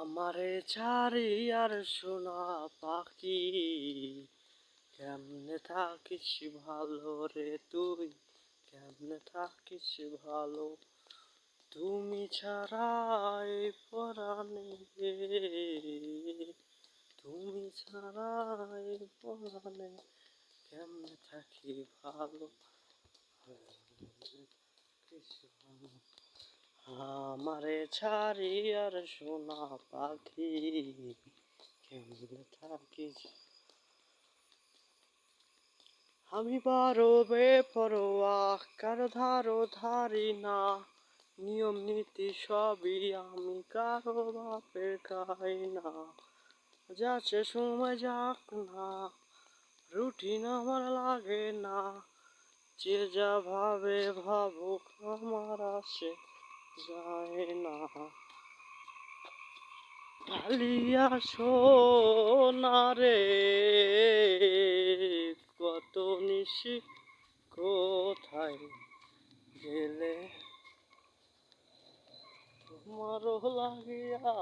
আমারে ছাড়ি আর সোনা পাখি, কেমনে থাকিস ভালো রে তুই, কেমনে থাকিস ভালো, তুমি ছাড়া এই পরাণে, তুমি ছাড়া এই পরাণে, কেমনে থাকি ভালো, আমারে ছাড়ি আর সোনা পাখি, কেমনে থাকিস। আমি বড় বেপরোয়া, কারো ধারো ধারি না, নিয়ম নীতি সবই আমি কারো বাপের খাই না, যাচ্ছে সময় যাক না, রুটিন আমার লাগে না, যে যা ভাবে ভাবুক আমার আসে যায় না, কালিয়া সোনারে কত নিশি কোথায় গেলে তোমারও লাগিয়া।